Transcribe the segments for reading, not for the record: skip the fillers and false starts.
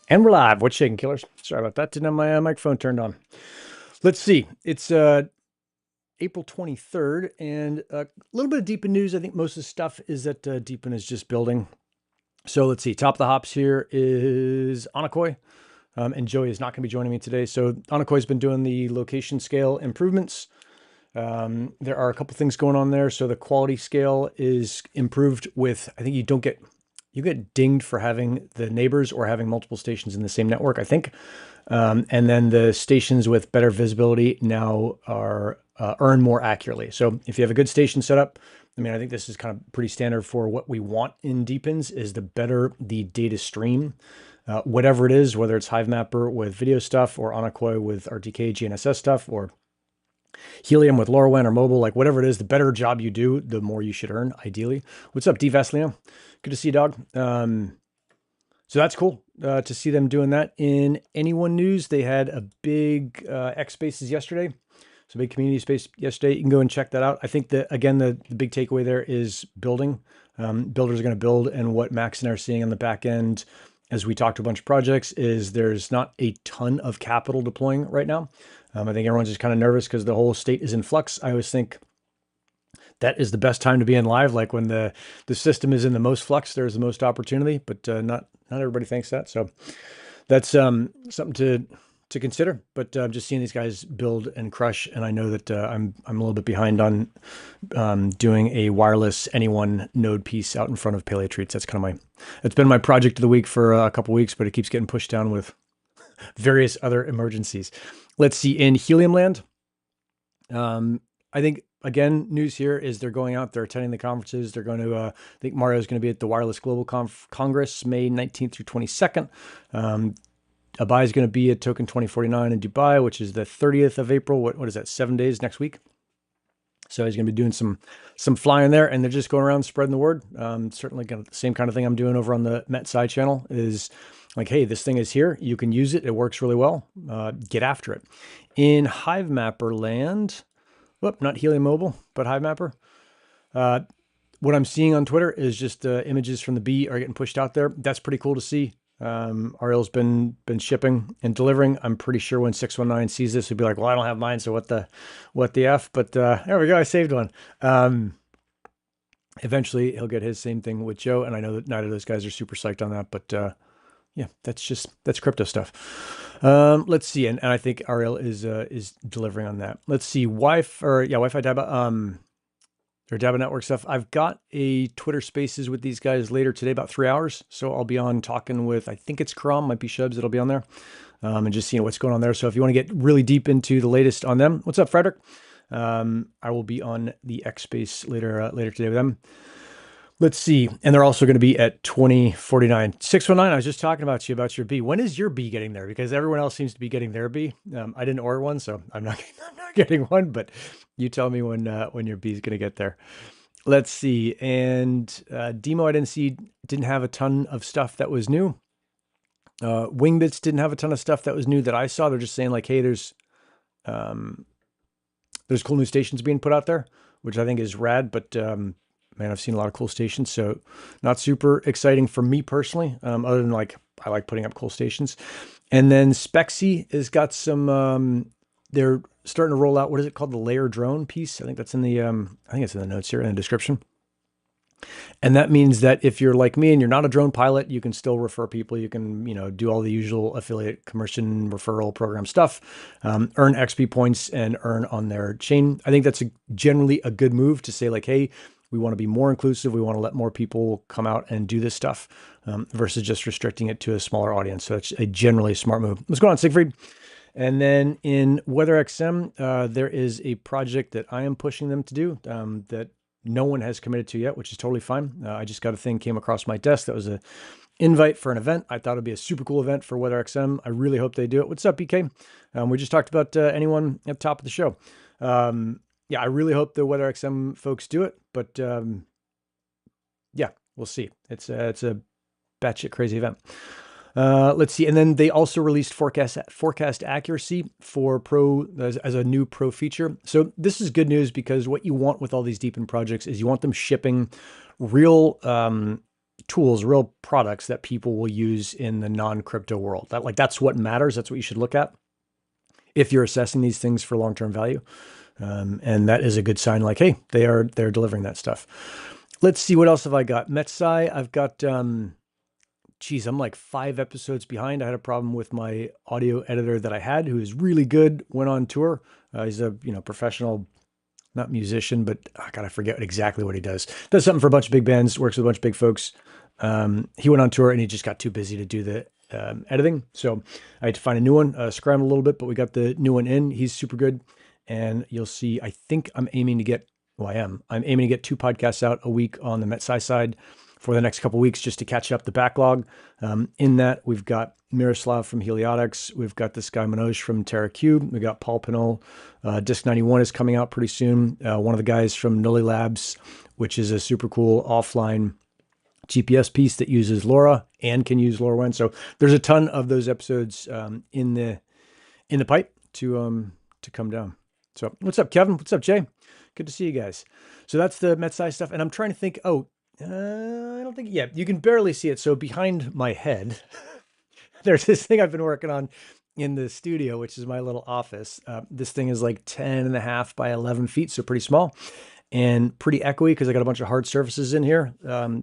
And we're live. What's shaking, killers? Sorry about that. Didn't have my microphone turned on. Let's see. It's April 23rd, and a little bit of Deepin news. I think most of the stuff is that Deepin is just building. So let's see. Top of the hops here is Onocoy, and Joey is not going to be joining me today. So Onocoy's been doing the location scale improvements. There are a couple things going on there. So the quality scale is improved with, I think you get dinged for having the neighbors or having multiple stations in the same network, I think. And then the stations with better visibility now are earn more accurately. So if you have a good station setup, I mean, I think this is kind of pretty standard for what we want in Deepins is the better the data stream, whatever it is, whether it's Hivemapper with video stuff or Onocoy with RTK, GNSS stuff, or Helium with LoRaWAN or mobile, like whatever it is, the better job you do, the more you should earn, ideally. What's up, D Vaslino? Good to see you, dog. So that's cool to see them doing that. In Anyone news, they had a big X Spaces yesterday. So big community space yesterday. You can go and check that out. I think that, again, the big takeaway there is building. Builders are going to build, and what Max and I are seeing on the back end as we talk to a bunch of projects is there's not a ton of capital deploying right now. I think everyone's just kind of nervous because the whole state is in flux. I always think that is the best time to be in live. Like when the system is in the most flux, there's the most opportunity, but not everybody thinks that. So that's something to consider. But just seeing these guys build and crush, and I know that I'm a little bit behind on doing a wireless anyone node piece out in front of Paleo Treats. That's kind of it's been my project of the week for a couple weeks, but it keeps getting pushed down with various other emergencies. Let's see, in Helium land, I think, again, news here is they're going out, they're attending the conferences. They're going to, I think Mario's going to be at the Wireless Global Congress, May 19th through 22nd. Abai is going to be at Token 2049 in Dubai, which is the 30th of April. What is that, 7 days next week? So he's going to be doing some flying there, and they're just going around spreading the word. Certainly the same kind of thing I'm doing over on the Met side channel is like, hey, this thing is here. You can use it. It works really well. Get after it. In Hivemapper land, whoop, not Helium Mobile, but Hivemapper. What I'm seeing on Twitter is just images from the Bee are getting pushed out there. That's pretty cool to see. Ariel's been shipping and delivering. I'm pretty sure when 619 sees this, he'll be like, well, I don't have mine, so what the F? But there we go, I saved one. Eventually he'll get his same thing with Joe, and I know that neither of those guys are super psyched on that, but yeah, that's crypto stuff. Let's see, and I think Ariel is delivering on that. Let's see, Wi-Fi Dabba, or Dabba Network stuff. I've got a Twitter Spaces with these guys later today, about 3 hours. So I'll be on talking with, I think it's Krom, might be Shubs that'll be on there, and just seeing what's going on there. So if you want to get really deep into the latest on them, what's up, Frederick? I will be on the X Space later today with them. Let's see. And they're also going to be at 2049. 619, I was just talking about your Bee. When is your Bee getting there? Because everyone else seems to be getting their Bee. I didn't order one, so I'm not getting one, but you tell me when your Bee is going to get there. Let's see. And Demo, I didn't have a ton of stuff that was new. Wingbits didn't have a ton of stuff that was new that I saw. They're just saying like, hey, there's cool new stations being put out there, which I think is rad, but man, I've seen a lot of cool stations, so not super exciting for me personally, other than like, I like putting up cool stations. And then Spexy has got some, they're starting to roll out, what is it called? The layer drone piece. I think that's in the, I think it's in the notes here in the description. And that means that if you're like me and you're not a drone pilot, you can still refer people. You can, do all the usual affiliate commercial referral program stuff, earn XP points and earn on their chain. I think that's generally a good move to say like, hey, we want to be more inclusive. We want to let more people come out and do this stuff versus just restricting it to a smaller audience. So that's a generally smart move. What's going on, Siegfried? And then in WeatherXM, there is a project that I am pushing them to do that no one has committed to yet, which is totally fine. I just got a thing came across my desk that was an invite for an event. I thought it'd be a super cool event for WeatherXM. I really hope they do it. What's up, BK? We just talked about anyone at the top of the show. Yeah, I really hope the WeatherXM folks do it, but yeah, we'll see. It's a batshit crazy event. Let's see. And then they also released forecast accuracy for Pro as a new Pro feature. So this is good news because what you want with all these Deepin projects is you want them shipping real tools, real products that people will use in the non-crypto world. That's what matters. That's what you should look at if you're assessing these things for long-term value. And that is a good sign, like, hey, they're delivering that stuff. Let's see, what else have I got? Metsai, I've got, geez, I'm like 5 episodes behind. I had a problem with my audio editor that I had, who is really good, went on tour. He's a, professional, not musician, but God, I forget exactly what he does. Does something for a bunch of big bands, works with a bunch of big folks. He went on tour and he just got too busy to do the editing. So I had to find a new one, scramble a little bit, but we got the new one in. He's super good. And you'll see, I think I'm aiming to get, I'm aiming to get 2 podcasts out a week on the Metsai side for the next couple of weeks, just to catch up the backlog. In that, we've got Miroslav from Heliotics. We've got this guy Manoj from TerraCube. We got Paul Pinol. Disc 91 is coming out pretty soon. One of the guys from Nully Labs, which is a super cool offline GPS piece that uses LoRa and can use LoRaWAN. So there's a ton of those episodes in the pipe to come down. So what's up, Kevin? What's up, Jay? Good to see you guys. So that's the Metsai stuff. And I'm trying to think, I don't think, yeah, you can barely see it. So behind my head, there's this thing I've been working on in the studio, which is my little office. This thing is like 10.5 by 11 feet. So pretty small and pretty echoey because I got a bunch of hard surfaces in here.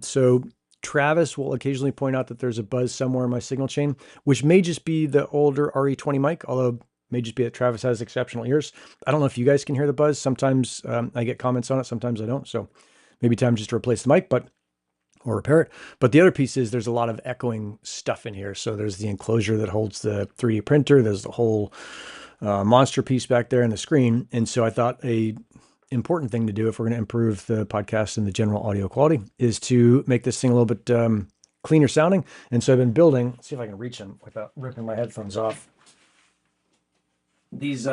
So Travis will occasionally point out that there's a buzz somewhere in my signal chain, which may just be the older RE20 mic, although may just be that Travis has exceptional ears. I don't know if you guys can hear the buzz. Sometimes I get comments on it. Sometimes I don't. So maybe time just to replace the mic, or repair it. But the other piece is there's a lot of echoing stuff in here. So there's the enclosure that holds the 3D printer. There's the whole monster piece back there in the screen. And so I thought a important thing to do if we're going to improve the podcast and the general audio quality is to make this thing a little bit cleaner sounding. And so I've been building, let's see if I can reach them without ripping my headphones off. These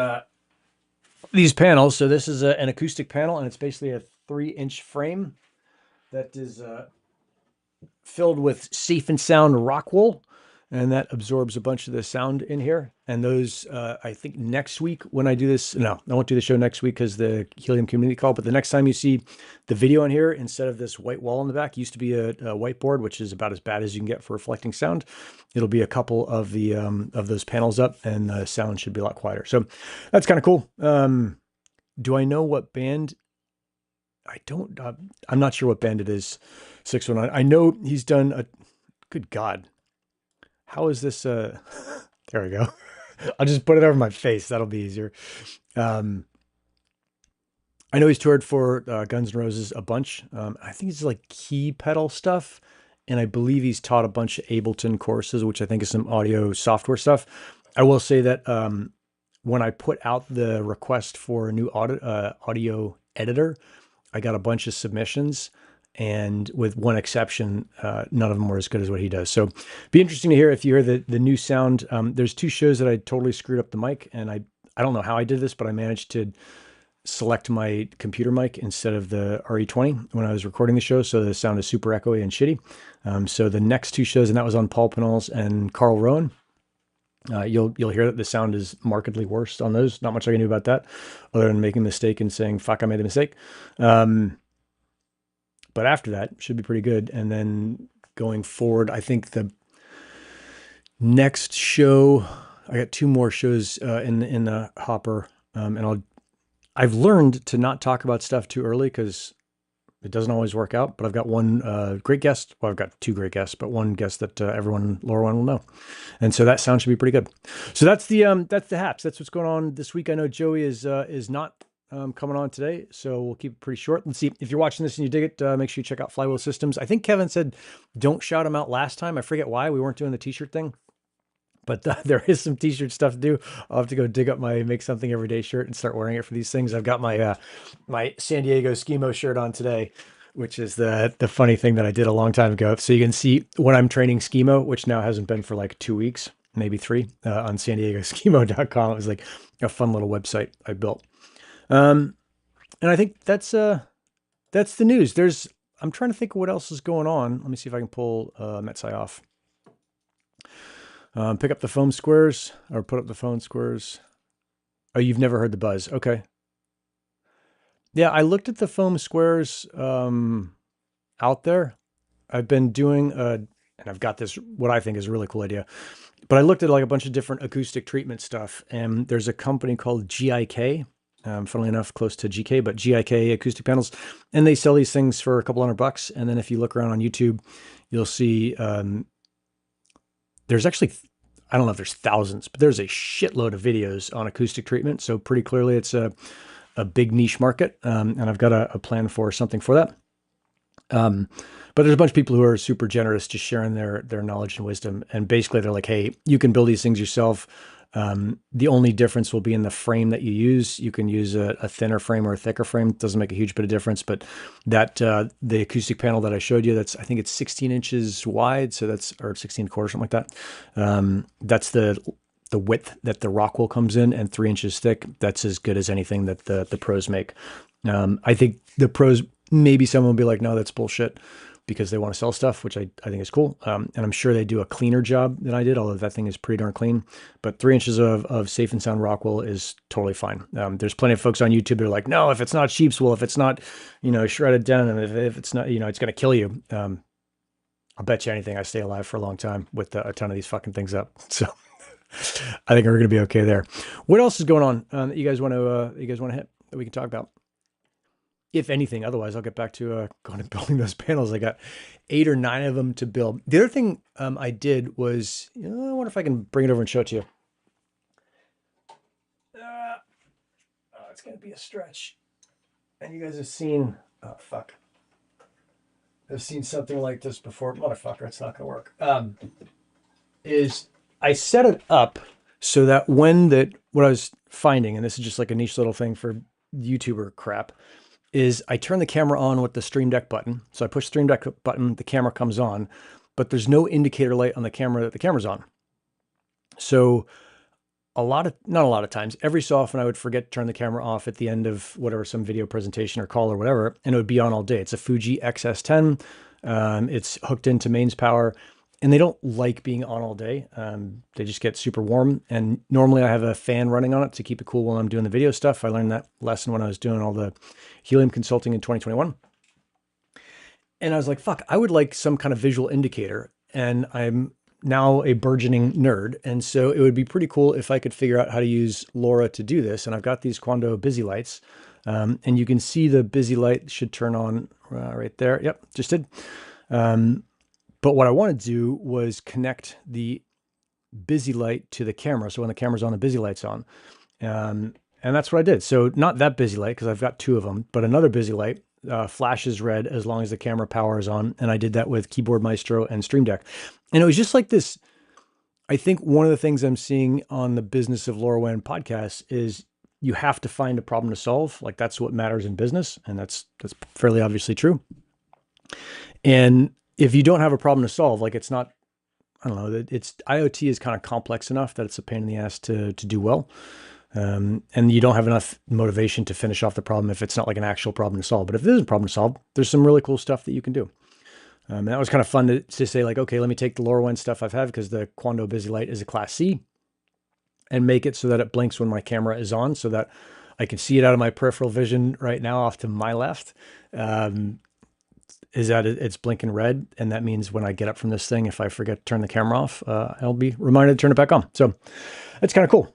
panels. So this is an acoustic panel, and it's basically a 3-inch frame that is filled with safe and sound rock wool, and that absorbs a bunch of the sound in here. And those, I think next week when I do this, no, I won't do the show next week because the Helium community call, but the next time you see the video on here, instead of this white wall in the back, used to be a whiteboard, which is about as bad as you can get for reflecting sound. It'll be a couple of the of those panels up, and the sound should be a lot quieter. So that's kind of cool. Do I know what band? I don't, I'm not sure what band it is. 619. I know he's done a, good God. How is this? There we go. I'll just put it over my face. That'll be easier. I know he's toured for Guns N' Roses a bunch. I think he's like key pedal stuff. And I believe he's taught a bunch of Ableton courses, which I think is some audio software stuff. I will say that when I put out the request for a new audio editor, I got a bunch of submissions, and with one exception, none of them were as good as what he does. So be interesting to hear if you hear the new sound. There's 2 shows that I totally screwed up the mic, and I don't know how I did this, but I managed to select my computer mic instead of the RE20 when I was recording the show. So the sound is super echoey and shitty. So the next 2 shows, and that was on Paul Pinol's and Carl Rowan. You'll hear that the sound is markedly worse on those. Not much I can do about that other than making a mistake and saying, fuck, I made a mistake. But after that, should be pretty good. And then going forward, I think the next show, I got 2 more shows in the hopper. And I've learned to not talk about stuff too early because it doesn't always work out. But I've got one great guest. Well, I've got 2 great guests, but one guest that everyone in LoRaWAN will know. And so that sound should be pretty good. So that's the haps. That's what's going on this week. I know Joey is not coming on today, so we'll keep it pretty short. Let's see, if you're watching this and you dig it, make sure you check out Flywheel Systems. I think Kevin said don't shout them out last time. I forget why we weren't doing the t-shirt thing, but there is some t-shirt stuff to do. I'll have to go dig up my Make Something Everyday shirt and start wearing it for these things. I've got my my San Diego Skimo shirt on today, which is the funny thing that I did a long time ago. So you can see when I'm training Skimo, which now hasn't been for like 2 weeks, maybe 3, on san diego skimo.com. It was like a fun little website I built. And I think that's the news. I'm trying to think of what else is going on. Let me see if I can pull Metsai off. Pick up the foam squares, or put up the foam squares. Oh, you've never heard the buzz. Okay. Yeah, I looked at the foam squares out there. I've been doing, and I've got this, what I think is a really cool idea, but I looked at like a bunch of different acoustic treatment stuff, and there's a company called GIK, funnily enough, close to GK, but GIK acoustic panels, and they sell these things for a couple $100. And then if you look around on YouTube, you'll see there's actually, I don't know if there's thousands, but there's a shitload of videos on acoustic treatment. So pretty clearly it's a big niche market, and I've got a plan for something for that. But there's a bunch of people who are super generous, just sharing their knowledge and wisdom. And basically they're like, hey, you can build these things yourself. The only difference will be in the frame that you use. You can use a thinner frame or a thicker frame. It doesn't make a huge bit of difference, but that, the acoustic panel that I showed you, I think it's 16 inches wide. So or 16 quarters, something like that. That's the width that the Rockwell comes in, and 3 inches thick. That's as good as anything that the pros make. I think the pros, maybe someone will be like, no, that's bullshit, because they want to sell stuff, which I think is cool. And I'm sure they do a cleaner job than I did, although that thing is pretty darn clean. But 3 inches of safe and sound Rockwell is totally fine. There's plenty of folks on YouTube that are like, no, if it's not sheep's wool, if it's not, shredded down, and if it's not, it's going to kill you. I'll bet you anything I stay alive for a long time with a ton of these fucking things up. So I think we're going to be okay there. What else is going on that you guys want to hit that we can talk about? If anything, otherwise I'll get back to going and building those panels. I got 8 or 9 of them to build. The other thing I did was, I wonder if I can bring it over and show it to you. It's going to be a stretch. And you guys have seen, oh, fuck. I've seen something like this before. Motherfucker, it's not going to work. Is I set it up so that what I was finding, and this is just like a niche little thing for YouTuber crap, is I turn the camera on with the Stream Deck button. So I push the Stream Deck button, the camera comes on, but there's no indicator light on the camera that the camera's on. So not a lot of times, every so often I would forget to turn the camera off at the end of whatever, some video presentation or call or whatever, and it would be on all day. It's a Fuji XS10. It's hooked into mains power, and they don't like being on all day. They just get super warm. And normally I have a fan running on it to keep it cool while I'm doing the video stuff. I learned that lesson when I was doing all the Helium consulting in 2021. And I was like, fuck, I would like some kind of visual indicator. And I'm now a burgeoning nerd. And so it would be pretty cool if I could figure out how to use LoRa to do this. And I've got these Quando busy lights. And you can see the busy light should turn on right there. Yep, just did. But what I wanted to do was connect the busy light to the camera. So when the camera's on, the busy light's on. And that's what I did. So not that busy light, because I've got 2 of them, but another busy light flashes red as long as the camera power is on. And I did that with Keyboard Maestro and Stream Deck. And it was just like this. I think one of the things I'm seeing on the Business of LoRaWAN podcast is you have to find a problem to solve. Like, that's what matters in business. And that's fairly obviously true. And if you don't have a problem to solve, like, it's not, I don't know, IoT is kind of complex enough that it's a pain in the ass to do well. And you don't have enough motivation to finish off the problem if it's not like an actual problem to solve. But if there's a problem to solve, there's some really cool stuff that you can do. And that was kind of fun to say, like, okay, let me take the LoRaWAN stuff I've had, because the Quando Busy Light is a Class C, and make it so that it blinks when my camera is on, so that I can see it out of my peripheral vision right now off to my left. Is that it's blinking red. And that means when I get up from this thing, if I forget to turn the camera off, I'll be reminded to turn it back on. So that's kind of cool.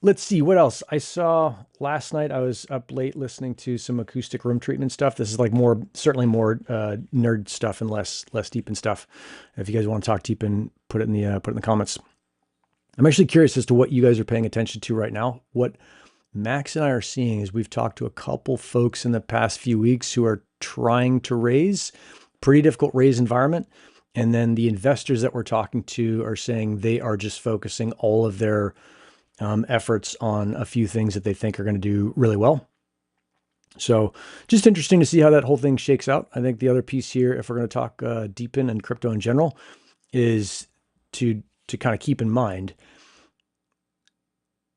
Let's see what else I saw last night. I was up late listening to some acoustic room treatment stuff. This is like certainly more nerd stuff and less deep in stuff. If you guys want to talk deep, and put it in the comments. I'm actually curious as to what you guys are paying attention to right now. What Max and I are seeing is, we've talked to a couple folks in the past few weeks who are trying to raise, pretty difficult raise environment. And then the investors that we're talking to are saying they are just focusing all of their efforts on a few things that they think are going to do really well. So just interesting to see how that whole thing shakes out. I think the other piece here, if we're going to talk deep in and crypto in general, is to kind of keep in mind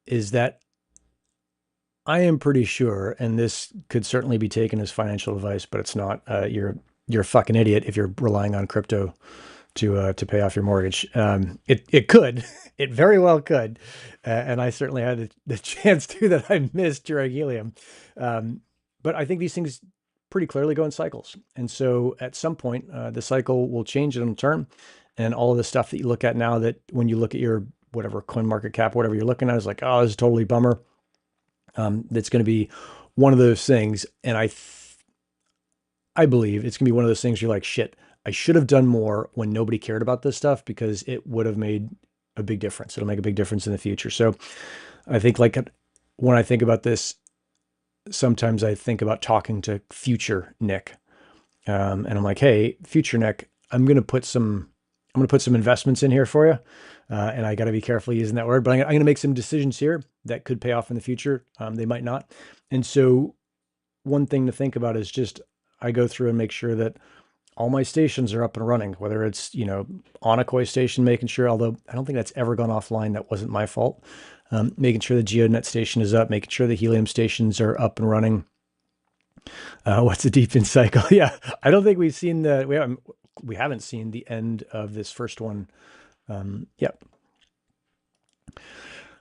is that I am pretty sure, and this could certainly be taken as financial advice, but it's not. You're a fucking idiot if you're relying on crypto to pay off your mortgage. It could, it very well could, and I certainly had the chance to that I missed during Helium. But I think these things pretty clearly go in cycles. And so at some point, the cycle will change and it'll turn. And all of the stuff that you look at now, that when you look at your whatever coin market cap, whatever you're looking at, is like, oh, this is totally bummer. That's going to be one of those things. And I believe it's going to be one of those things you're like, shit, I should have done more when nobody cared about this stuff, because it would have made a big difference. It'll make a big difference in the future. So I think, like, when I think about this, sometimes I think about talking to future Nick. And I'm like, hey, future Nick, I'm going to put some investments in here for you. And I got to be careful using that word, but I'm going to make some decisions here that could pay off in the future. They might not. And so one thing to think about is just, I go through and make sure that all my stations are up and running, whether it's, Onocoy station, making sure, although I don't think that's ever gone offline, that wasn't my fault. Making sure the GeoNet station is up, making sure the Helium stations are up and running. What's a deep in cycle? Yeah, I don't think we've seen we haven't seen the end of this first one. Yep.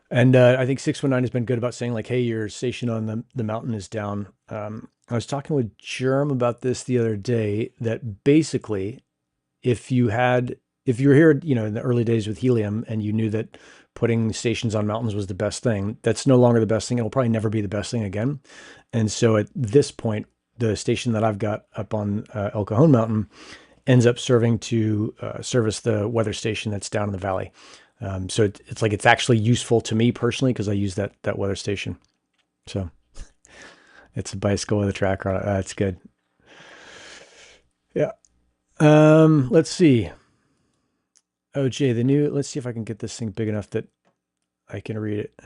And I think 619 has been good about saying, like, hey, your station on the mountain is down. I was talking with Germ about this the other day, that basically, if you were here, in the early days with Helium, and you knew that putting stations on mountains was the best thing, that's no longer the best thing. It'll probably never be the best thing again. And so at this point, the station that I've got up on El Cajon Mountain ends up serving to service the weather station that's down in the valley. So it's like, it's actually useful to me personally, because I use that weather station. So it's a bicycle with a tracker on it. That's good. Yeah. Let's see. Oh, Jay, let's see if I can get this thing big enough that I can read it.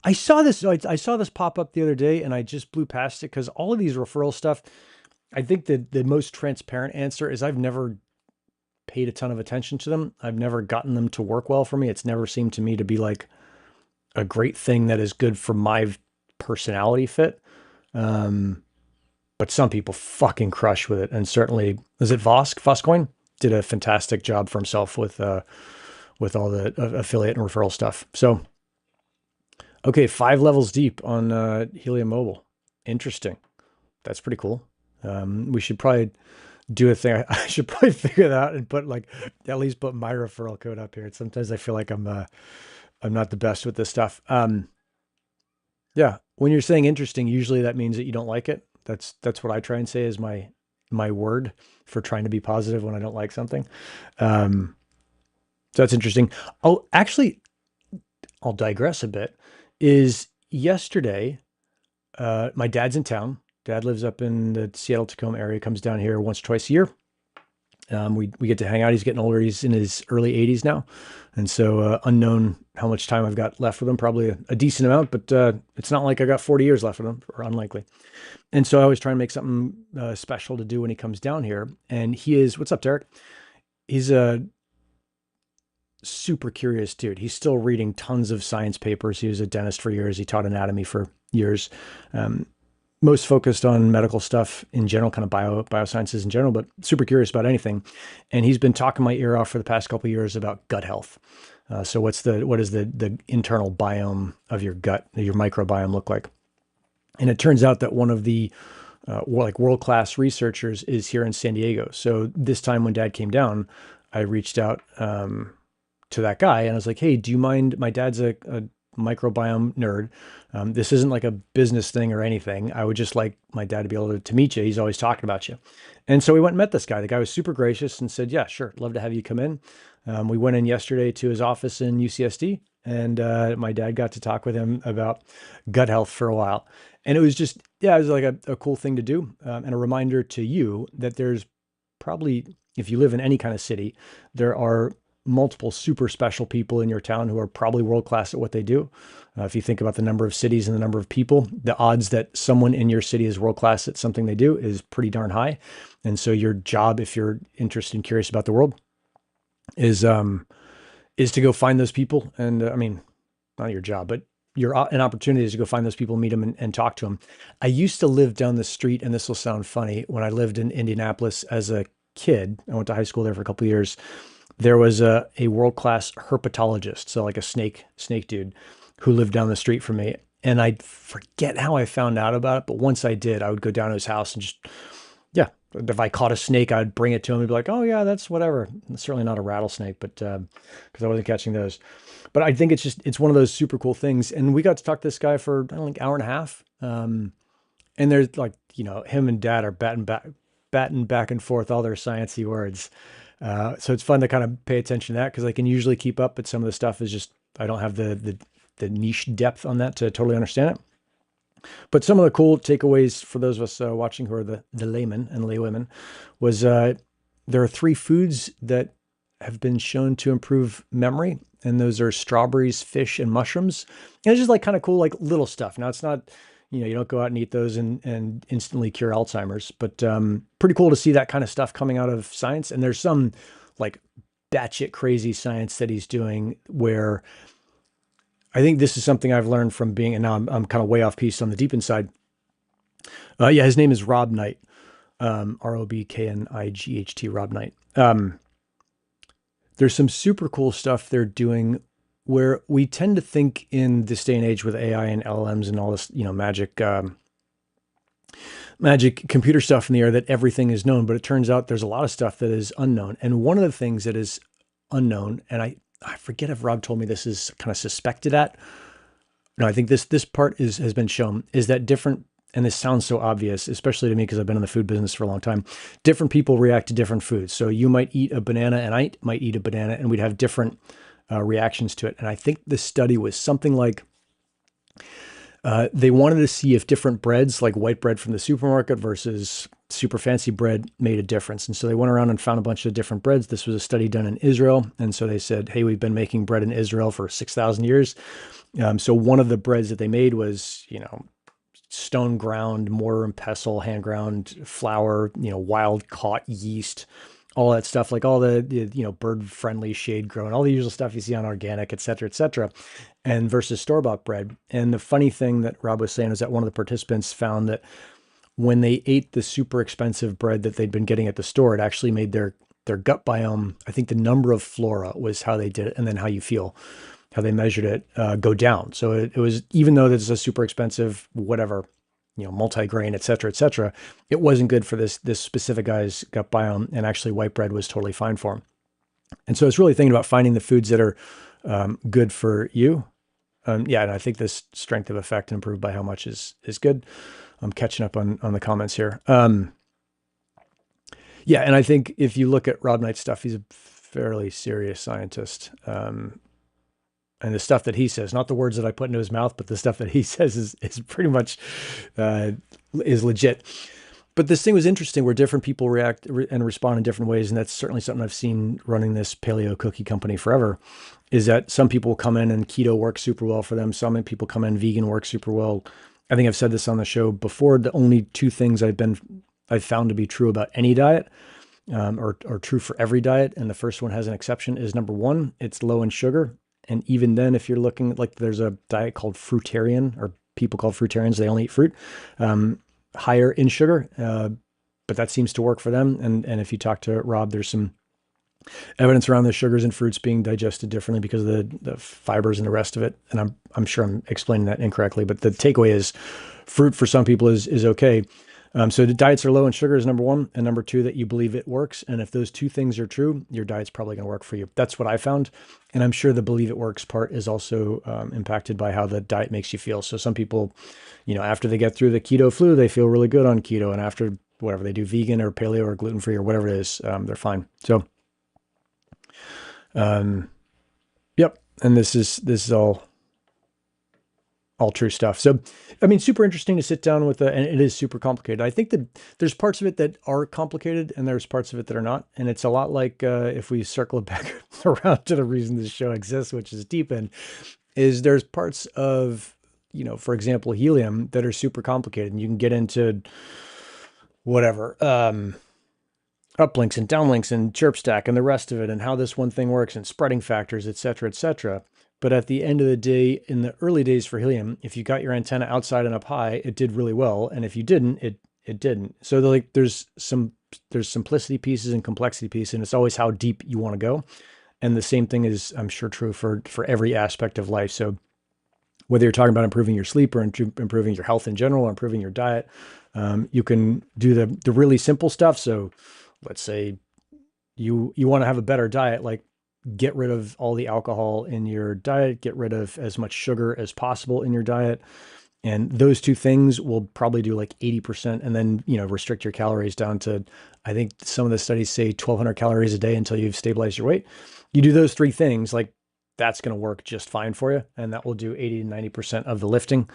I saw this pop up the other day, and I just blew past it, because all of these referral stuff, I think that the most transparent answer is, I've never paid a ton of attention to them. I've never gotten them to work well for me. It's never seemed to me to be like a great thing that is good for my personality fit. But some people fucking crush with it. And certainly, is it Voscoin did a fantastic job for himself with all the affiliate and referral stuff. So, okay, 5 levels deep on Helium Mobile. Interesting. That's pretty cool. We should probably do a thing. I should probably figure that out and at least put my referral code up here. Sometimes I feel like I'm not the best with this stuff. Yeah, when you're saying interesting, usually that means that you don't like it. That's what I try and say is my word for trying to be positive when I don't like something. So that's interesting. I'll digress a bit. Is yesterday, my dad's in town. Dad lives up in the Seattle-Tacoma area, comes down here once or twice a year. We get to hang out. He's getting older. He's in his early 80s now. And so unknown how much time I've got left with him, probably a decent amount, but it's not like I got 40 years left with him, or unlikely. And so I always try and make something special to do when he comes down here. And what's up, Derek? He's a super curious dude. He's still reading tons of science papers. He was a dentist for years. He taught anatomy for years. Most focused on medical stuff in general, kind of biosciences in general, but super curious about anything. And he's been talking my ear off for the past couple of years about gut health. So what is the internal biome of your gut, your microbiome look like? And it turns out that one of the world-class researchers is here in San Diego. So this time when Dad came down, I reached out to that guy, and I was like, hey, do you mind? My dad's a microbiome nerd. This isn't like a business thing or anything. I would just like my dad to be able to meet you. He's always talking about you. And so we went and met this guy. The guy was super gracious and said, yeah, sure. Love to have you come in. We went in yesterday to his office in UCSD, and my dad got to talk with him about gut health for a while. And it was just, it was like a cool thing to do. And a reminder to you that there's probably, if you live in any kind of city, there are multiple super special people in your town who are probably world-class at what they do. If you think about the number of cities and the number of people, the odds that someone in your city is world-class at something they do is pretty darn high. And so your job, if you're interested and curious about the world, is to go find those people. And I mean, not your job, but an opportunity is to go find those people, meet them, and talk to them. I used to live down the street, and this will sound funny, when I lived in Indianapolis as a kid. I went to high school there for a couple of years. There was a world-class herpetologist, so like a snake dude, who lived down the street from me. And I forget how I found out about it, but once I did, I would go down to his house and just, yeah, if I caught a snake, I'd bring it to him and be like, oh yeah, that's whatever. It's certainly not a rattlesnake, but because I wasn't catching those. But I think it's one of those super cool things. And we got to talk to this guy for, I don't know, like hour and a half. And there's like, him and dad are batting back and forth all their sciencey words. So it's fun to kind of pay attention to that because I can usually keep up, but some of the stuff is just, I don't have the niche depth on that to totally understand it. But some of the cool takeaways for those of us watching who are the laymen and laywomen was there are 3 foods that have been shown to improve memory, and those are strawberries, fish, and mushrooms. And it's just like kind of cool, like little stuff. Now it's not, you don't go out and eat those and instantly cure Alzheimer's, but pretty cool to see that kind of stuff coming out of science. And there's some like batshit crazy science that he's doing where I think this is something I've learned from being, and now I'm kind of way off piece on the deep inside. Yeah, his name is Rob Knight, Robknight, Rob Knight. There's some super cool stuff they're doing where we tend to think in this day and age with AI and LLMs and all this, magic computer stuff in the air that everything is known, but it turns out there's a lot of stuff that is unknown. And one of the things that is unknown, and I forget if Rob told me this is kind of suspected at. No, I think this part has been shown is that different, and this sounds so obvious, especially to me because I've been in the food business for a long time. Different people react to different foods. So you might eat a banana, and I might eat a banana, and we'd have different reactions to it. And I think the study was something like they wanted to see if different breads, like white bread from the supermarket versus super fancy bread, made a difference. And so they went around and found a bunch of different breads. This was a study done in Israel. And so they said, hey, we've been making bread in Israel for 6,000 years. So one of the breads that they made was, stone ground, mortar and pestle, hand ground flour, wild caught yeast, all that stuff, like all the bird friendly, shade grown, all the usual stuff you see on organic, et cetera, and versus store-bought bread. And the funny thing that Rob was saying is that one of the participants found that when they ate the super expensive bread that they'd been getting at the store, it actually made their gut biome, I think the number of flora was how they did it, and then how you feel, how they measured it, go down. So it was, even though this is a super expensive, whatever, multi-grain, et cetera, it wasn't good for this specific guy's gut biome, and actually white bread was totally fine for him. And so it's really thinking about finding the foods that are good for you. Yeah, and I think this strength of effect improved by how much is good. I'm catching up on the comments here. Yeah, and I think if you look at Rob Knight's stuff, he's a fairly serious scientist. And the stuff that he says, not the words that I put into his mouth, but the stuff that he says is pretty much is legit. But this thing was interesting where different people react and respond in different ways. And that's certainly something I've seen running this paleo cookie company forever, is that some people come in and keto works super well for them. Some people come in, vegan works super well. I think I've said this on the show before. The only 2 things I've found to be true about any diet, or true for every diet, and the first one has an exception, is number 1, it's low in sugar. And even then, if you're looking, like there's a diet called fruitarian, or people called fruitarians, they only eat fruit, higher in sugar, but that seems to work for them. And if you talk to Rob, there's some evidence around the sugars in fruits being digested differently because of the fibers and the rest of it. And I'm sure I'm explaining that incorrectly, but the takeaway is fruit for some people is okay. So the diets are low in sugar is number 1, and number 2, that you believe it works. And if those 2 things are true, your diet's probably going to work for you. That's what I found. And I'm sure the believe it works part is also impacted by how the diet makes you feel. So some people, after they get through the keto flu, they feel really good on keto. And after whatever they do, vegan or paleo or gluten-free or whatever it is, they're fine. So, yep. And this is all true stuff. So, I mean, super interesting to sit down with, and it is super complicated. I think that there's parts of it that are complicated and there's parts of it that are not. And it's a lot like, if we circle it back around to the reason this show exists, which is deep in, is there's parts of, for example, helium that are super complicated, and you can get into whatever, uplinks and downlinks and chirp stack and the rest of it, and how this one thing works and spreading factors, et cetera. But at the end of the day, in the early days for helium, if you got your antenna outside and up high, it did really well. And if you didn't, it didn't. So there's simplicity pieces and complexity pieces, and it's always how deep you want to go. And the same thing is, I'm sure, true for every aspect of life. So whether you're talking about improving your sleep or improving your health in general, or improving your diet. You can do the really simple stuff. So let's say you want to have a better diet, like get rid of all the alcohol in your diet, get rid of as much sugar as possible in your diet. And those two things will probably do like 80%. And then, restrict your calories down to, I think some of the studies say 1,200 calories a day until you've stabilized your weight. You do those three things, like that's going to work just fine for you. And that will do 80 to 90% of the lifting.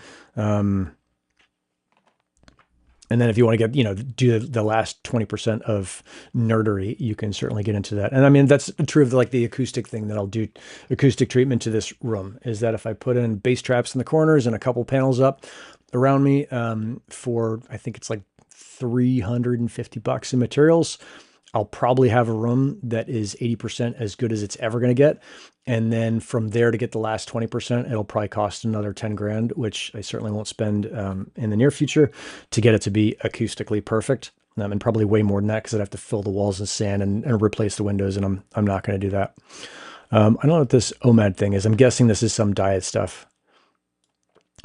And then if you want to get, do the last 20% of nerdery, you can certainly get into that. And I mean, that's true of the acoustic thing that I'll do. Acoustic treatment to this room is that if I put in bass traps in the corners and a couple panels up around me, for, I think it's like $350 in materials, I'll probably have a room that is 80% as good as it's ever going to get. And then from there to get the last 20%, it'll probably cost another 10 grand, which I certainly won't spend in the near future to get it to be acoustically perfect. And probably way more than that because I'd have to fill the walls with sand and replace the windows. And I'm not going to do that. I don't know what this OMAD thing is. I'm guessing this is some diet stuff.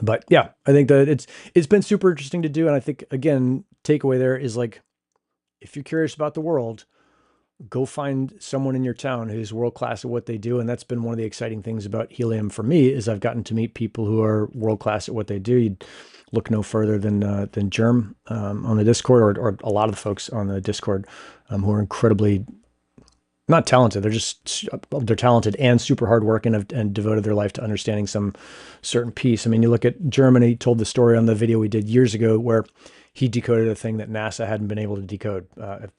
But yeah, I think that it's been super interesting to do. And I think, again, takeaway there is like, if you're curious about the world, go find someone in your town who's world-class at what they do. And that's been one of the exciting things about Helium for me, is I've gotten to meet people who are world-class at what they do. You'd look no further than Germ on the Discord, or a lot of the folks on the Discord who are incredibly not talented. They're talented and super hardworking and devoted their life to understanding some certain piece. I mean, you look at Germany, told the story on the video we did years ago where he decoded a thing that NASA hadn't been able to decode.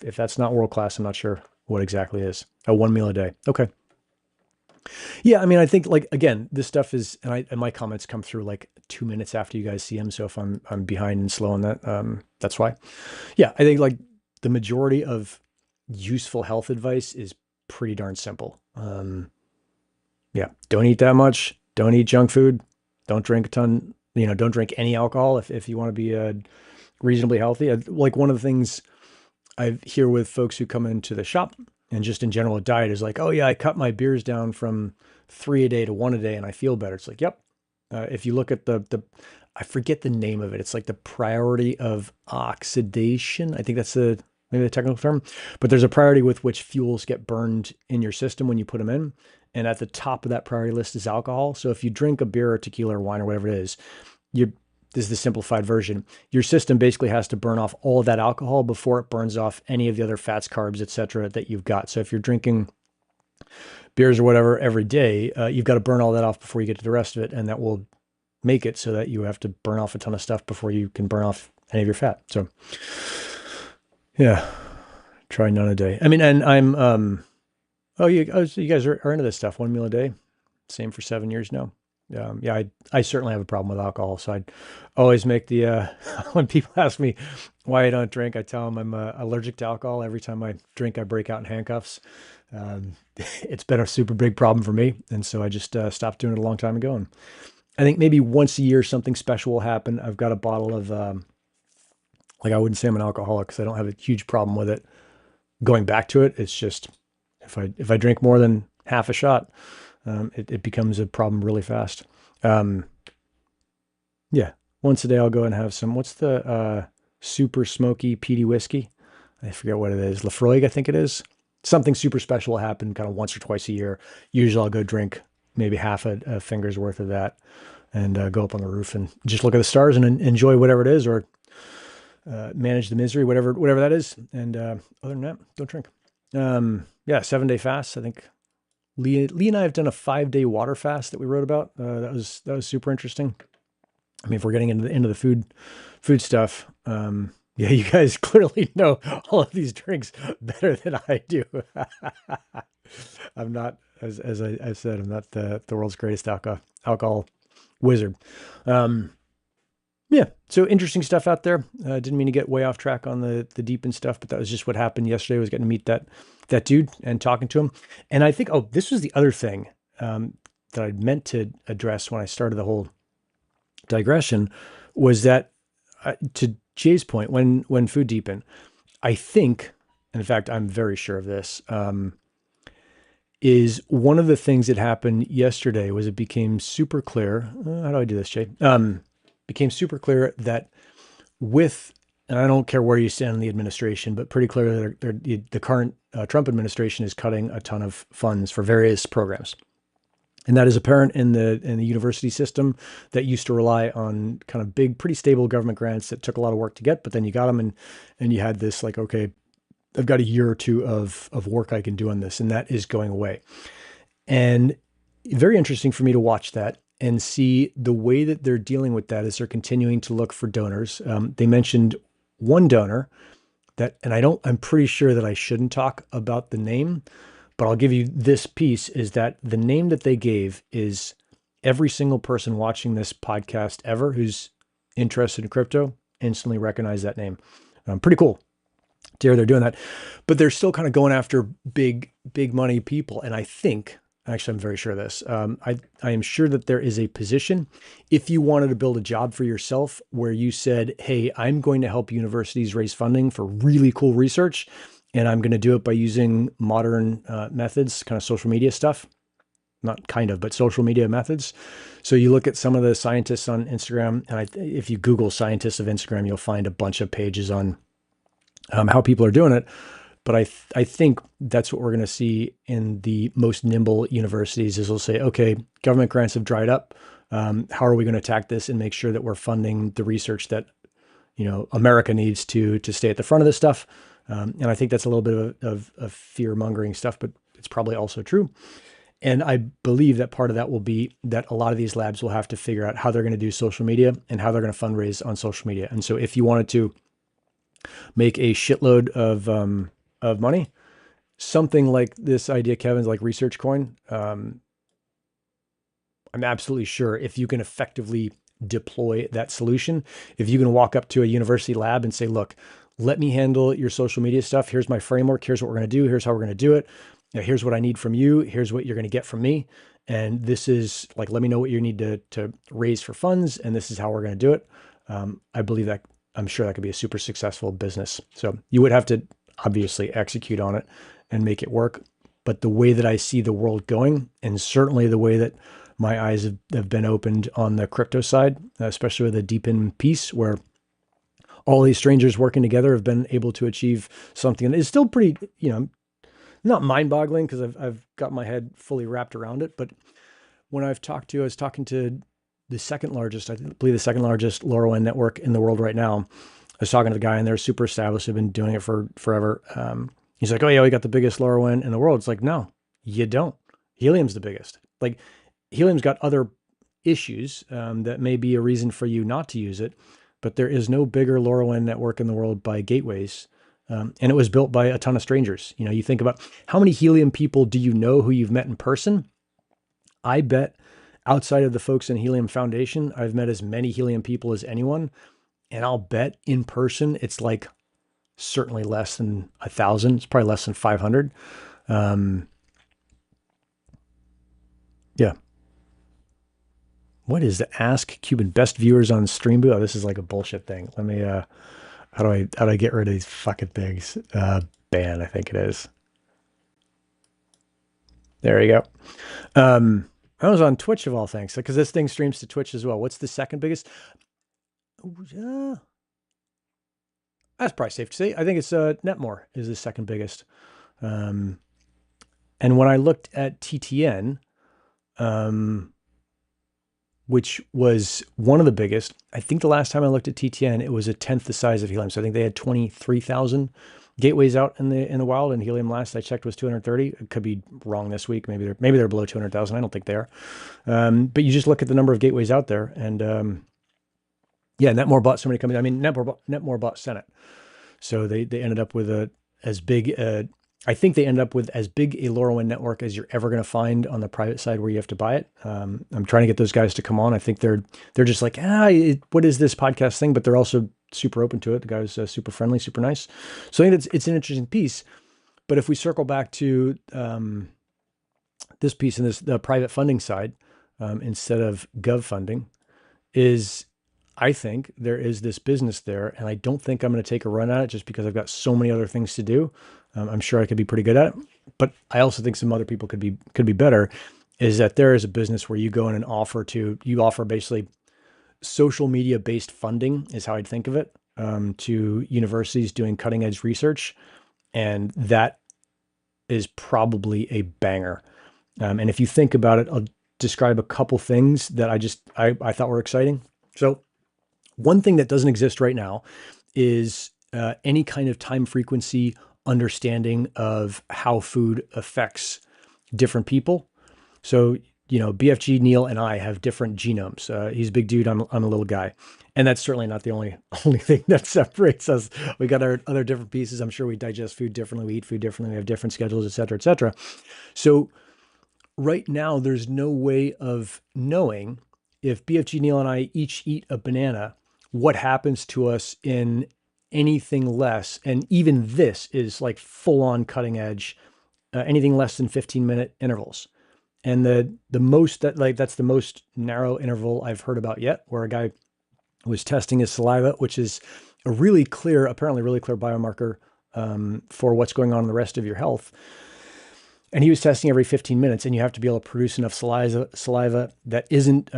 If that's not world-class, I'm not sure what exactly is. 1 meal a day. Okay. Yeah. I mean, I think, like, again, this stuff is, and my comments come through like 2 minutes after you guys see them. So if I'm behind and slow on that, that's why. Yeah. I think like the majority of useful health advice is pretty darn simple. Yeah. Don't eat that much. Don't eat junk food. Don't drink a ton, don't drink any alcohol if you want to be reasonably healthy. Like one of the things I hear with folks who come into the shop and just in general diet is like, oh yeah, I cut my beers down from 3 a day to 1 a day and I feel better. It's like, yep. If you look at I forget the name of it. It's like the priority of oxidation. I think that's maybe the technical term, but there's a priority with which fuels get burned in your system when you put them in. And at the top of that priority list is alcohol. So if you drink a beer or tequila or wine or whatever it is, this is the simplified version. Your system basically has to burn off all of that alcohol before it burns off any of the other fats, carbs, et cetera, that you've got. So if you're drinking beers or whatever every day, you've got to burn all that off before you get to the rest of it. And that will make it so that you have to burn off a ton of stuff before you can burn off any of your fat. So yeah, try none a day. I mean, and I'm, so you guys are into this stuff. 1 meal a day. Same for 7 years now. Yeah, I certainly have a problem with alcohol. So I'd always make when people ask me why I don't drink, I tell them I'm allergic to alcohol. Every time I drink, I break out in handcuffs. It's been a super big problem for me. And so I just stopped doing it a long time ago. And I think maybe once a year, something special will happen. I've got a bottle of, I wouldn't say I'm an alcoholic because I don't have a huge problem with it. Going back to it, it's just, if I drink more than half a shot, it becomes a problem really fast. Yeah, once a day I'll go and have some. What's the super smoky peaty whiskey? I forget what it is. Lafroig, I think it is. Something super special will happen kind of once or twice a year. Usually I'll go drink maybe half a finger's worth of that and go up on the roof and just look at the stars and enjoy whatever it is, or manage the misery, whatever that is. And other than that, don't drink. Yeah, 7-day fast. I think Lee and I have done a 5-day water fast that we wrote about. That was super interesting. I mean, if we're getting into the food stuff, yeah, you guys clearly know all of these drinks better than I do. I'm not, as I've said, I'm not the world's greatest alcohol wizard. Yeah, so interesting stuff out there. Didn't mean to get way off track on the deep and stuff, but that was just what happened yesterday. I was getting to meet that dude and talking to him. And I think, this was the other thing that I meant to address when I started the whole digression, was that to Jay's point, when food deepen, I think, and in fact, I'm very sure of this, is one of the things that happened yesterday was it became super clear. How do I do this, Jay? Became super clear that with, and I don't care where you stand in the administration, but pretty clear that the current Trump administration is cutting a ton of funds for various programs. And that is apparent in the university system that used to rely on kind of big, pretty stable government grants that took a lot of work to get, but then you got them and you had this like, okay, I've got a year or two of work I can do on this, and that is going away. And very interesting for me to watch that and see the way that they're dealing with that as they're continuing to look for donors. They mentioned one donor that, and I'm pretty sure that I shouldn't talk about the name, but I'll give you this piece is that the name that they gave is every single person watching this podcast ever who's interested in crypto instantly recognize that name. Pretty cool. They're doing that, but they're still kind of going after big money people. And I think, actually, I'm very sure of this. I am sure that there is a position if you wanted to build a job for yourself where you said, hey, I'm going to help universities raise funding for really cool research. And I'm going to do it by using modern methods, kind of social media stuff, not kind of, but social media methods. So you look at some of the scientists on Instagram, and if you Google scientists of Instagram, you'll find a bunch of pages on how people are doing it. But I think that's what we're going to see in the most nimble universities is they'll say, okay, government grants have dried up. How are we going to attack this and make sure that we're funding the research that, America needs to stay at the front of this stuff? And I think that's a little bit of fear mongering stuff, but it's probably also true. And I believe that part of that will be that a lot of these labs will have to figure out how they're going to do social media and how they're going to fundraise on social media. And so if you wanted to make a shitload of money, something like this idea, Kevin's like Research Coin. I'm absolutely sure if you can effectively deploy that solution, if you can walk up to a university lab and say, look, let me handle your social media stuff. Here's my framework. Here's what we're going to do. Here's how we're going to do it. Here's what I need from you. Here's what you're going to get from me. And this is like, let me know what you need to raise for funds. And this is how we're going to do it. I believe that I'm sure that could be a super successful business. So you would have to obviously execute on it and make it work. But the way that I see the world going, and certainly the way that my eyes have been opened on the crypto side, especially with a deepen piece where all these strangers working together have been able to achieve something that is still pretty, not mind-boggling because I've got my head fully wrapped around it. But when I was talking to the second largest, I believe the second largest LoRaWAN network in the world right now. I was talking to the guy and they're super established. They've been doing it for forever. He's like, oh yeah, we got the biggest LoRaWAN in the world. It's like, no, you don't. Helium's the biggest. Like Helium's got other issues that may be a reason for you not to use it, but there is no bigger LoRaWAN network in the world by gateways. And it was built by a ton of strangers. You think about how many Helium people do you know who you've met in person? I bet outside of the folks in Helium Foundation, I've met as many Helium people as anyone. And I'll bet in person, it's like certainly less than 1,000. It's probably less than 500. Yeah. What is the Ask Cuban best viewers on Streambo? Oh, this is like a bullshit thing. Let me, how do I get rid of these fucking things? Ban, I think it is. There you go. I was on Twitch of all things, because this thing streams to Twitch as well. What's the second biggest? That's probably safe to say. I think it's Netmore is the second biggest. And when I looked at TTN, which was one of the biggest, I think the last time I looked at TTN, it was a tenth the size of Helium. So I think they had 23,000 gateways out in the wild, and Helium last I checked was 230. It could be wrong this week. Maybe they're below 200,000. I don't think they are. But you just look at the number of gateways out there, and yeah, Netmore bought so many companies. I mean, Netmore bought Senate, so they ended up with as big I think they ended up with as big a LoRaWAN network as you're ever going to find on the private side where you have to buy it. I'm trying to get those guys to come on. I think they're just like, what is this podcast thing? But they're also super open to it. The guy's super friendly, super nice. So I think it's an interesting piece. But if we circle back to this piece and the private funding side, instead of gov funding, is I think there is this business there, and I don't think I'm going to take a run at it just because I've got so many other things to do. I'm sure I could be pretty good at it, but I also think some other people could be better. Is that there is a business where you go in and you offer basically social media based funding is how I'd think of it, to universities doing cutting edge research, and that is probably a banger. And if you think about it, I'll describe a couple things that I thought were exciting. So one thing that doesn't exist right now is any kind of time frequency understanding of how food affects different people. So, BFG, Neil, and I have different genomes. He's a big dude. I'm a little guy. And that's certainly not the only thing that separates us. We got our other different pieces. I'm sure we digest food differently. We eat food differently. We have different schedules, et cetera, et cetera. So right now, there's no way of knowing if BFG, Neil, and I each eat a banana, what happens to us in anything less. And even this is like full on cutting edge, anything less than 15-minute intervals. And the most that's the most narrow interval I've heard about yet, where a guy was testing his saliva, which is apparently really clear biomarker for what's going on in the rest of your health. And he was testing every 15 minutes, and you have to be able to produce enough saliva that isn't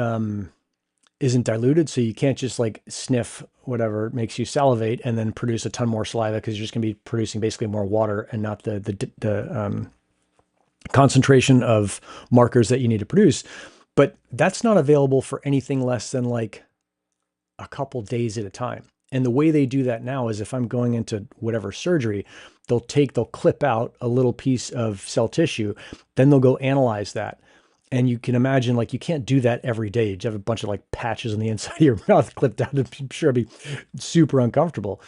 diluted. So you can't just like sniff whatever makes you salivate and then produce a ton more saliva, because you're just going to be producing basically more water and not the concentration of markers that you need to produce. But that's not available for anything less than like a couple days at a time. And the way they do that now is, if I'm going into whatever surgery, they'll clip out a little piece of cell tissue, then they'll go analyze that. And you can imagine, like, you can't do that every day. You have a bunch of like patches on the inside of your mouth clipped out. I'm sure it'd be super uncomfortable.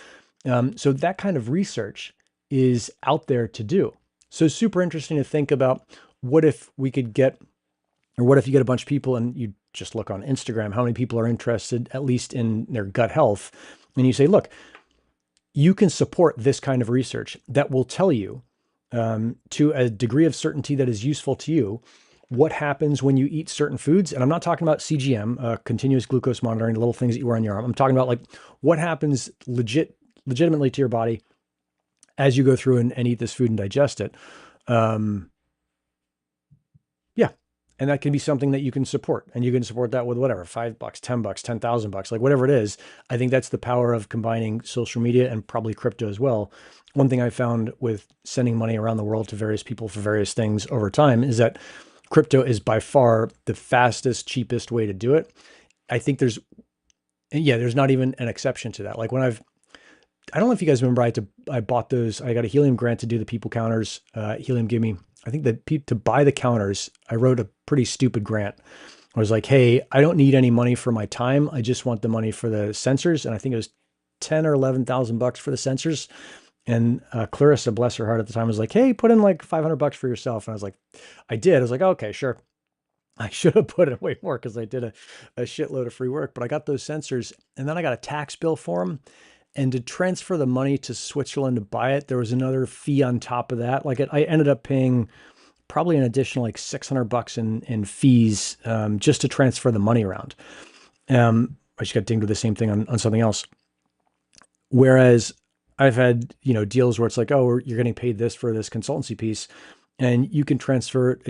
So that kind of research is out there to do. So super interesting to think about, what if you get a bunch of people and you just look on Instagram, how many people are interested, at least in their gut health. And you say, look, you can support this kind of research that will tell you, to a degree of certainty that is useful to you, what happens when you eat certain foods. And I'm not talking about CGM, continuous glucose monitoring, the little things that you wear on your arm. I'm talking about like what happens legitimately to your body as you go through and eat this food and digest it. Yeah. And that can be something that you can support, and you can support that with whatever, $5, $10, $10,000, like whatever it is. I think that's the power of combining social media and probably crypto as well. One thing I found with sending money around the world to various people for various things over time is that crypto is by far the fastest, cheapest way to do it. I think there's not even an exception to that. Like I don't know if you guys remember, I bought those. I got a Helium grant to do the people counters. Helium gave me, I think that to buy the counters, I wrote a pretty stupid grant. I was like, hey, I don't need any money for my time. I just want the money for the sensors. And I think it was 10 or 11,000 bucks for the sensors. And Clarissa, bless her heart at the time, was like, hey, put in like 500 bucks for yourself. And I was like, I did. I was like, okay, sure. I should have put in way more, because I did a shitload of free work, but I got those sensors, and then I got a tax bill for them. And to transfer the money to Switzerland to buy it, there was another fee on top of that. Like I ended up paying probably an additional like 600 bucks in fees, just to transfer the money around. I just got dinged with the same thing on something else. Whereas I've had, deals where it's like, oh, you're getting paid this for this consultancy piece, and you can transfer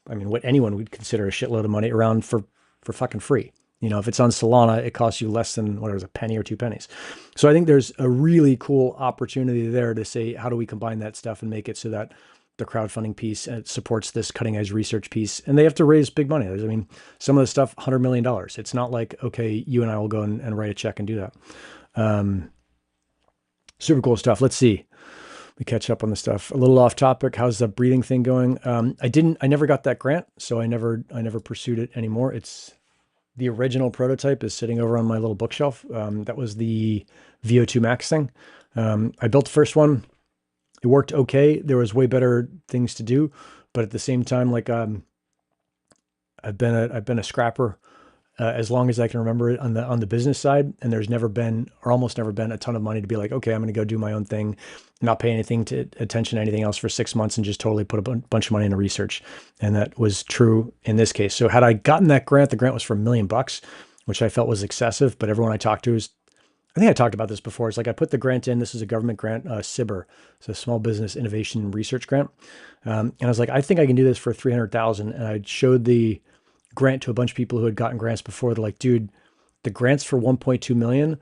what anyone would consider a shitload of money around for fucking free. If it's on Solana, it costs you less than a penny or 2 pennies. So I think there's a really cool opportunity there to say, how do we combine that stuff and make it so that the crowdfunding piece supports this cutting edge research piece? And they have to raise big money. Some of the stuff, $100 million. It's not like, okay, you and I will go and write a check and do that. Super cool stuff. Let's see. We catch up on the stuff. A little off topic. How's the breathing thing going? I never got that grant, so I never pursued it anymore. The original prototype is sitting over on my little bookshelf. That was the VO2 Max thing. I built the first one. It worked okay. There was way better things to do, but at the same time, like I've been a scrapper as long as I can remember it on the business side. And there's never been, or almost never been, a ton of money to be like, okay, I'm going to go do my own thing, not pay attention to anything else for 6 months, and just totally put a bunch of money into research. And that was true in this case. So had I gotten that grant, the grant was for $1 million. which I felt was excessive, but everyone I talked to is, I think I talked about this before. It's like I put the grant in. This is a government grant, SIBR. It's a Small Business Innovation and Research Grant. And I was like, I think I can do this for 300,000. And I showed the grant to a bunch of people who had gotten grants before. They're like, dude, the grant's for 1.2 million.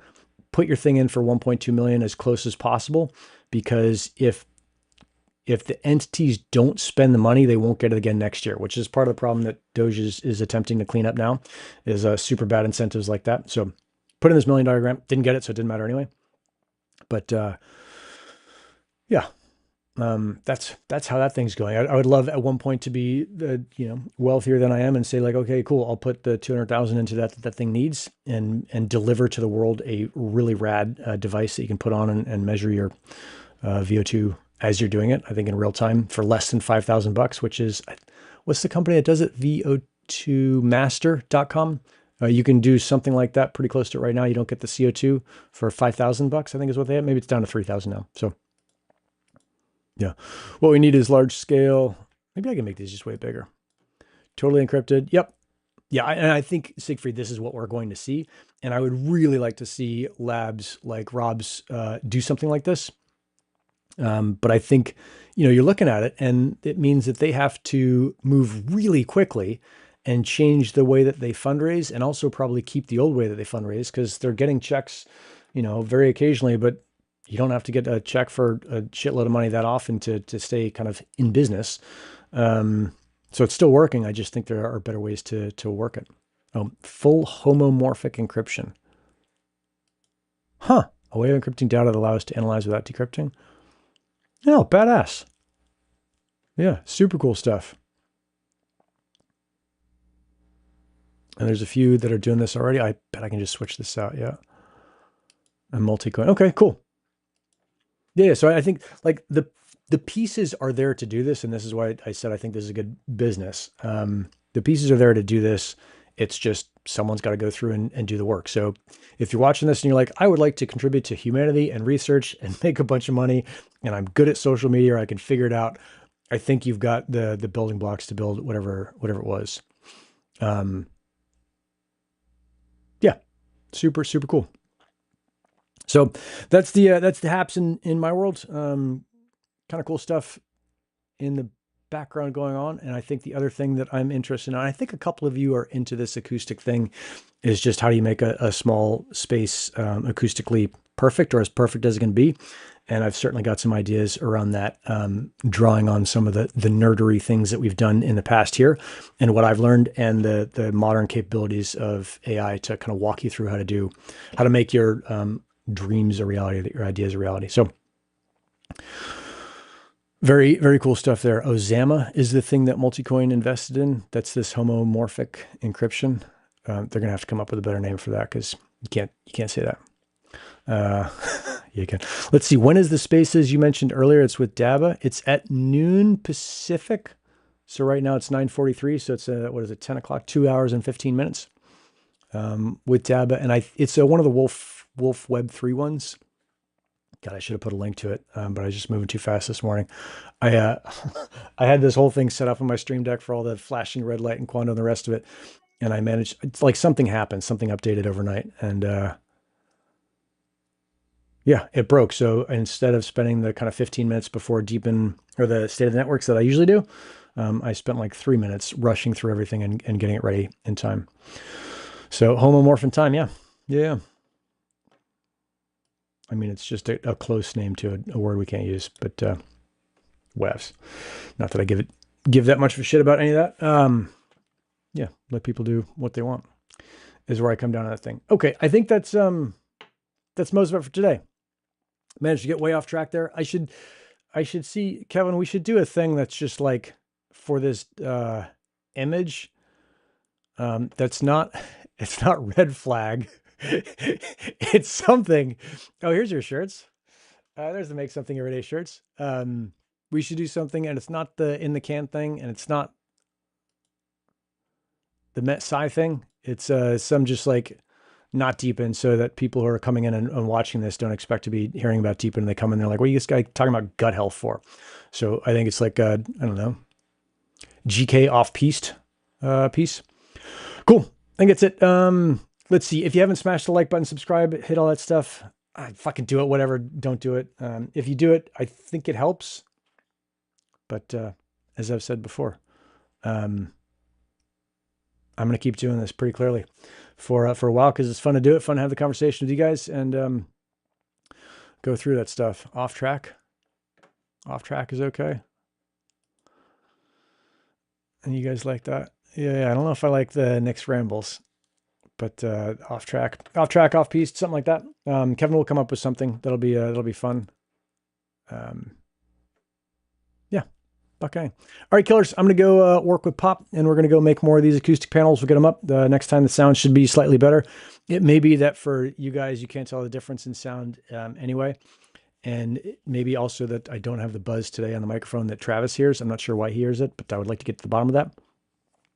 Put your thing in for 1.2 million as close as possible, because if the entities don't spend the money, they won't get it again next year, which is part of the problem that Doge is attempting to clean up now, is super bad incentives like that. So put in this $1 million grant, didn't get it, so it didn't matter anyway. But yeah, that's how that thing's going. I would love at one point to be wealthier than I am and say like, okay, cool, I'll put the 200,000 into that thing needs, and deliver to the world a really rad device that you can put on and measure your VO2 as you're doing it. I think in real time for less than $5,000, which is, what's the company that does it? VO2master.com. You can do something like that pretty close to it right now. You don't get the CO2 for $5,000, I think is what they have. Maybe it's down to 3,000 now. So yeah, what we need is large scale. Maybe I can make these just way bigger. Totally encrypted. Yep. Yeah, and I think, Siegfried, this is what we're going to see. And I would really like to see labs like Rob's do something like this. But I think, you're looking at it, and it means that they have to move really quickly and change the way that they fundraise, and also probably keep the old way that they fundraise, because they're getting checks, very occasionally, but you don't have to get a check for a shitload of money that often to stay kind of in business. So it's still working. I just think there are better ways to work it. Full homomorphic encryption. Huh. A way of encrypting data that allows us to analyze without decrypting. Oh, badass. Yeah, super cool stuff. And there's a few that are doing this already. I bet I can just switch this out. Yeah. And multi-coin. Okay, cool. Yeah, so I think like the pieces are there to do this, and this is why I said I think this is a good business. The pieces are there to do this. It's just someone's got to go through and do the work. So if you're watching this and you're like, I would like to contribute to humanity and research and make a bunch of money, and I'm good at social media, or I can figure it out, I think you've got the building blocks to build whatever it was. Yeah, super cool. So that's the haps in my world. Kind of cool stuff in the background going on. And I think the other thing that I'm interested in, I think a couple of you are into this acoustic thing, is just how do you make a small space acoustically perfect, or as perfect as it can be. And I've certainly got some ideas around that, drawing on some of the nerdery things that we've done in the past here, and what I've learned, and the modern capabilities of AI to kind of walk you through how to make your dreams a reality, your ideas a reality. So very, very cool stuff there. Ozama is the thing that Multicoin invested in. That's this homomorphic encryption. They're going to have to come up with a better name for that, because you can't say that. You can. Let's see. When is the Spaces you mentioned earlier? It's with Dabba. It's at noon Pacific. So right now it's 9:43. So it's what is it? 10 o'clock, 2 hours and 15 minutes, with Dabba. And it's one of the Wolf Web 3 ones. God, I should have put a link to it, but I was just moving too fast this morning. I had this whole thing set up on my Stream Deck for all the flashing red light and quantum and the rest of it. And I managed, it's like something happened, something updated overnight. And yeah, it broke. So instead of spending the kind of 15 minutes before deepen, or the state of the networks that I usually do, I spent like 3 minutes rushing through everything and getting it ready in time. So homomorphin time, yeah. Yeah. I mean, it's just a close name to a word we can't use, but WEFs. Not that I give that much of a shit about any of that. Yeah, let people do what they want is where I come down on that thing. Okay, I think that's most of it for today. Managed to get way off track there. I should see, Kevin, we should do a thing that's just like for this image. It's not red flag. It's something. Oh, here's your shirts. There's the Make Something Everyday shirts. We should do something, and it's not the in the can thing, and it's not the Met Sci thing. It's some just like not Deepin, so that people who are coming in and watching this don't expect to be hearing about Deepin, and they come in, they're like, what are you this guy talking about gut health for? So I think it's like I don't know, GK off-piste piece. Cool. I think it's it. let's see. If you haven't smashed the like button, subscribe, hit all that stuff. Fucking do it, whatever. Don't do it. If you do it, I think it helps. But as I've said before, I'm going to keep doing this pretty clearly for a while because it's fun to do it, fun to have the conversation with you guys and go through that stuff. Off track is okay. And you guys like that? Yeah, I don't know if I like the Nick's rambles, but off track, off piste, something like that. Kevin will come up with something that'll be fun. Yeah. Okay. All right, killers. I'm going to go work with Pop, and we're going to go make more of these acoustic panels. We'll get them up. The next time the sound should be slightly better. It may be that for you guys, you can't tell the difference in sound anyway. And maybe also that I don't have the buzz today on the microphone that Travis hears. I'm not sure why he hears it, but I would like to get to the bottom of that.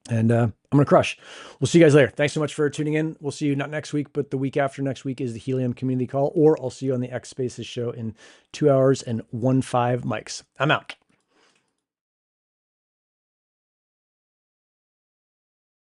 And I'm going to crush. We'll see you guys later. Thanks so much for tuning in. We'll see you not next week, but the week after next week is the Helium community call, or I'll see you on the X Spaces show in 2 hours and 15 mics. I'm out.